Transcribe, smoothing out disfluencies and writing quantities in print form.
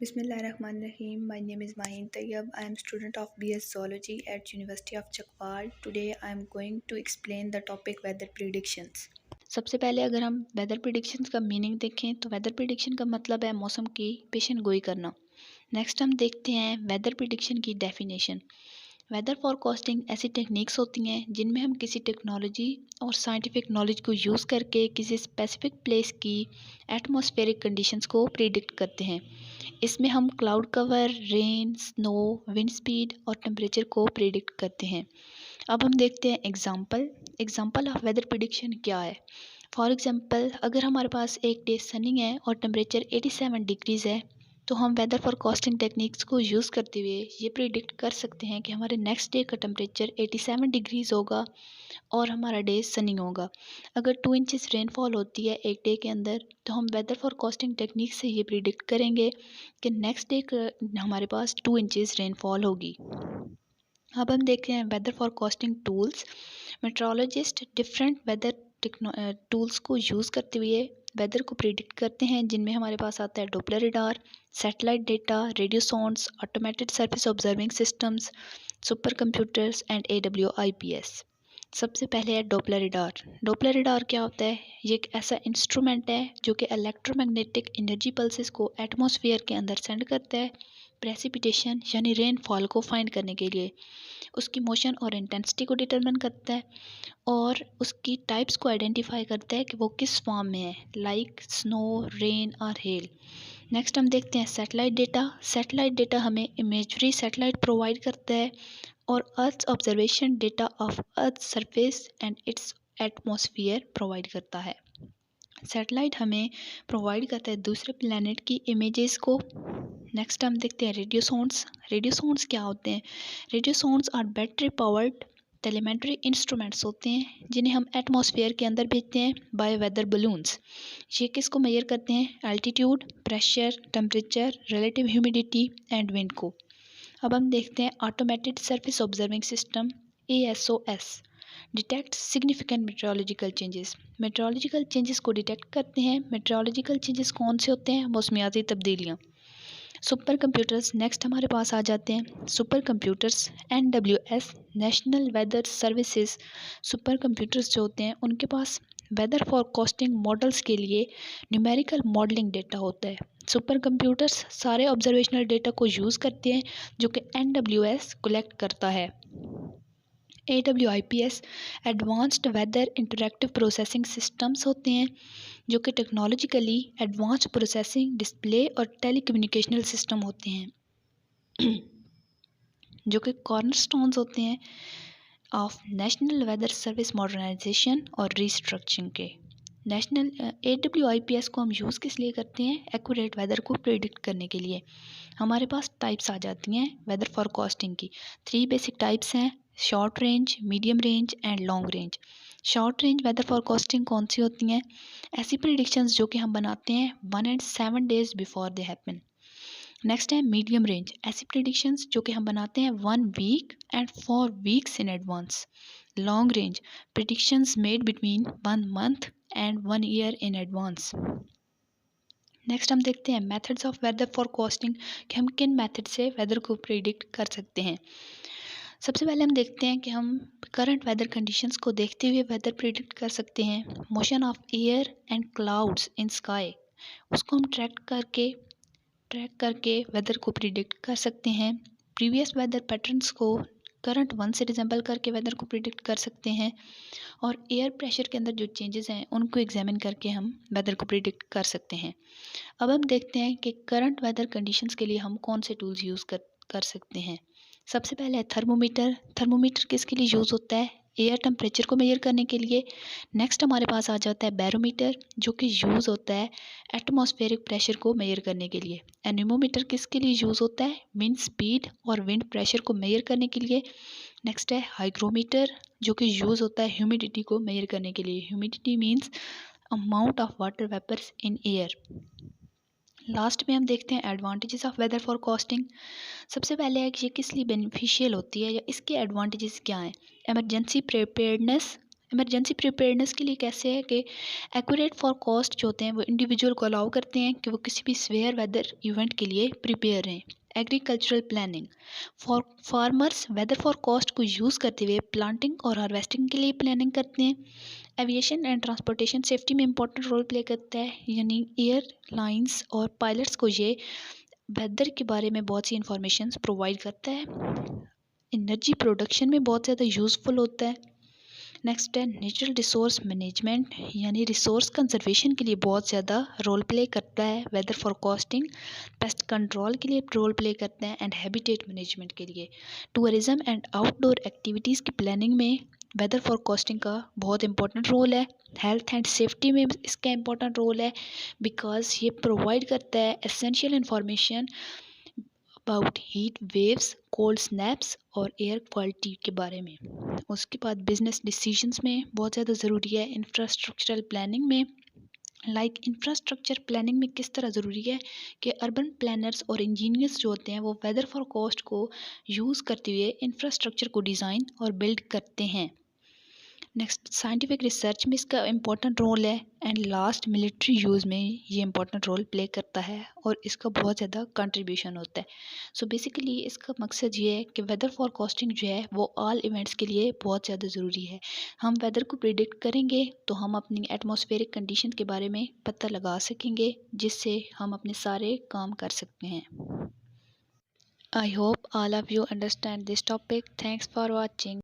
Bismillahirrahmanirrahim. My name is Mahin Tayyab. I am student of BS Zoology at University of Chakwal. Today I am going to explain the topic weather predictions. सबसे पहले अगर हम weather predictions का meaning देखें तो weather prediction का मतलब है मौसम की पेशन गोई करना। नेक्स्ट हम देखते हैं वेदर प्रिडिक्शन की डेफिनेशन। वेदर फॉरकास्टिंग ऐसी टेक्निक्स होती हैं जिनमें हम किसी टेक्नोलॉजी और साइंटिफिक नॉलेज को यूज़ करके किसी स्पेसिफिक प्लेस की एटमॉस्फेरिक कंडीशंस को प्रिडिक्ट करते हैं। इसमें हम cloud cover, rain, snow, wind speed और टेम्परेचर को प्रिडिक्ट करते हैं। अब हम देखते हैं एग्जाम्पल ऑफ वेदर प्रिडिक्शन क्या है। फॉर एग्जाम्पल अगर हमारे पास एक डे सनी है और टेम्परेचर 87 डिग्रीज़ है तो हम वेदर फॉरकास्टिंग टेक्निक्स को यूज़ करते हुए ये प्रिडिक्ट कर सकते हैं कि हमारे नेक्स्ट डे का टेम्परेचर 87 डिग्रीज़ होगा और हमारा डे सनी होगा। अगर 2 इंचेस रेनफॉल होती है एक डे के अंदर तो हम वेदर फॉरकास्टिंग टेक्निक से ये प्रिडिक्ट करेंगे कि नेक्स्ट डे हमारे पास 2 इंचेस रेनफॉल होगी। अब हम देखते हैं weather forecasting tools. Meteorologist different weather tools को यूज़ करते हुए वेदर को प्रिडिक्ट करते हैं, जिनमें हमारे पास आता है Doppler radar, satellite data, radio sounds, automated surface observing systems, super computers and AWIPS। सबसे पहले है डॉपलर रडार। डॉपलर रडार क्या होता है? ये एक ऐसा इंस्ट्रूमेंट है जो कि इलेक्ट्रोमैग्नेटिक एनर्जी पल्सेस को एटमॉस्फेयर के अंदर सेंड करता है प्रेसिपिटेशन यानी रेनफॉल को फाइंड करने के लिए। उसकी मोशन और इंटेंसिटी को डिटरमिन करता है और उसकी टाइप्स को आइडेंटिफाई करता है कि वो किस फॉर्म में है, लाइक स्नो, रेन और हेल। नेक्स्ट हम देखते हैं सैटेलाइट डेटा। सैटेलाइट डेटा हमें इमेजरी सैटेलाइट प्रोवाइड करता है और earth observation data of earth surface and it's atmosphere provide करता है। सैटेलाइट हमें प्रोवाइड करता है दूसरे प्लैनेट की इमेजेस को। नेक्स्ट हम देखते हैं रेडियो साउंड्स। रेडियो साउंड्स क्या होते हैं? Radio sounds are battery powered telemetry instruments होते हैं जिन्हें हम एटमॉस्फेयर के अंदर भेजते हैं बाय वेदर बलून्स। ये किसको मेजर करते हैं? Altitude, pressure, temperature, relative humidity and wind को। अब हम देखते हैं automated surface observing system ASOS detect significant meteorological changes. Meteorological changes को डिटेक्ट करते हैं। मेट्रोलॉजिकल चेंजेस कौन से होते हैं? मौसमियाती तब्दीलियाँ। सुपर कंप्यूटर्स नेक्स्ट हमारे पास आ जाते हैं। Super computers NWS national weather services. Super computers जो होते हैं उनके पास वेदर फॉरकास्टिंग मॉडल्स के लिए न्यूमेरिकल मॉडलिंग डेटा होता है। सुपर कंप्यूटर्स सारे ऑब्जर्वेशनल डेटा को यूज़ करते हैं जो कि NWS कलेक्ट करता है। AWIPS advanced weather interactive processing systems होते हैं जो कि टेक्नोलॉजिकली एडवांस्ड प्रोसेसिंग, डिस्प्ले और टेलीकम्युनिकेशनल सिस्टम होते हैं जो कि कॉर्नरस्टोन्स होते हैं of national weather service modernisation और रीस्ट्रक्चरिंग के। नेशनल AWIPS को हम यूज़ किस लिए करते हैं? एक्यूरेट वेदर को प्रिडिक्ट करने के लिए। हमारे पास टाइप्स आ जाती हैं वेदर फॉरकास्टिंग की। 3 बेसिक टाइप्स हैं, short range, medium range and long range. Short range weather forecasting कौन सी होती हैं? ऐसी प्रिडिक्शंस जो कि हम बनाते हैं 1 and 7 days before they happen. Next है मीडियम रेंज, ऐसी प्रिडिक्शंस जो कि हम बनाते हैं 1 week and 4 weeks in advance. Long range predictions made between 1 month and 1 year in advance. Next हम देखते हैं मेथड्स ऑफ वेदर फॉरकास्टिंग कि हम किन मेथड से वेदर को प्रिडिक्ट कर सकते हैं। सबसे पहले हम देखते हैं कि हम करंट वेदर कंडीशंस को देखते हुए वेदर प्रिडिक्ट कर सकते हैं। Motion of air and clouds in sky, उसको हम ट्रैक करके वेदर को प्रिडिक्ट कर सकते हैं। प्रीवियस वेदर पैटर्न्स को करंट वन से रिजेंबल करके वेदर को प्रिडिक्ट कर सकते हैं और एयर प्रेशर के अंदर जो चेंजेस हैं उनको एग्जामिन करके हम वेदर को प्रिडिक्ट कर सकते हैं। अब हम देखते हैं कि करंट वेदर कंडीशंस के लिए हम कौन से टूल्स यूज़ कर सकते हैं। सबसे पहले है थर्मोमीटर। थर्मोमीटर किसके लिए यूज़ होता है? एयर टेम्परेचर को मेजर करने के लिए। नेक्स्ट हमारे पास आ जाता है बैरोमीटर जो कि यूज़ होता है एटमॉस्फेरिक प्रेशर को मेजर करने के लिए। एनीमोमीटर किसके लिए यूज़ होता है? विंड स्पीड और विंड प्रेशर को मेजर करने के लिए। नेक्स्ट है हाइग्रोमीटर जो कि यूज़ होता है ह्यूमिडिटी को मेजर करने के लिए। Humidity means amount of water vapours in air. Last में हम देखते हैं एडवांटेजेस ऑफ वेदर फॉरकास्टिंग। सबसे पहले है कि ये किस लिए बेनिफिशियल होती है या इसके एडवांटेजेस क्या हैं। इमरजेंसी प्रिपेयर्डनेस, इमरजेंसी प्रिपेयर्डनेस के लिए कैसे है कि एक्यूरेट फॉरकास्ट जो होते हैं वो इंडिविजुअल को अलाउ करते हैं कि वो किसी भी स्वेयर वेदर इवेंट के लिए प्रिपेयर रहें। Agricultural planning for farmers weather forecast को यूज़ करते हुए प्लांटिंग और हार्वेस्टिंग के लिए प्लानिंग करते हैं। एविएशन एंड ट्रांसपोर्टेशन सेफ्टी में इंपॉर्टेंट रोल प्ले करता है, यानी एयरलाइंस और पायलट्स को ये वेदर के बारे में बहुत सी इंफॉर्मेशन प्रोवाइड करता है। एनर्जी प्रोडक्शन में बहुत ज़्यादा यूज़फुल होता है। नेक्स्ट है नेचुरल रिसोर्स मैनेजमेंट, यानी रिसोर्स कंजर्वेशन के लिए बहुत ज़्यादा रोल प्ले करता है। वेदर फॉरकास्टिंग पेस्ट कंट्रोल के लिए रोल प्ले करते हैं एंड हैबिटेट मैनेजमेंट के लिए। टूरिज्म एंड आउटडोर एक्टिविटीज़ की प्लानिंग में वेदर फॉरकास्टिंग का बहुत इंपॉर्टेंट रोल है। हेल्थ एंड सेफ्टी में इसका इंपॉर्टेंट रोल है, बिकॉज ये प्रोवाइड करता है essential information about heat waves, cold snaps और एयर क्वालिटी के बारे में। उसके बाद बिजनेस डिसीजंस में बहुत ज़्यादा ज़रूरी है। इंफ्रास्ट्रक्चरल प्लानिंग में इंफ्रास्ट्रक्चर प्लानिंग में किस तरह ज़रूरी है कि अर्बन प्लानर्स और इंजीनियर्स जो होते हैं वो वेदर फॉरकास्ट को यूज़ करते हुए इंफ्रास्ट्रक्चर को डिज़ाइन और बिल्ड करते हैं। नेक्स्ट साइंटिफिक रिसर्च में इसका इम्पोर्टेंट रोल है। एंड लास्ट मिलिट्री यूज़ में ये इम्पोर्टेंट रोल प्ले करता है और इसका बहुत ज़्यादा कंट्रीब्यूशन होता है। सो बेसिकली इसका मकसद ये है कि वेदर फॉरकास्टिंग जो है वो ऑल इवेंट्स के लिए बहुत ज़्यादा ज़रूरी है। हम वेदर को प्रिडिक्ट करेंगे तो हम अपनी एटमॉस्फेरिक कंडीशन के बारे में पता लगा सकेंगे, जिससे हम अपने सारे काम कर सकते हैं। I hope all of you understand this topic. Thanks for watching.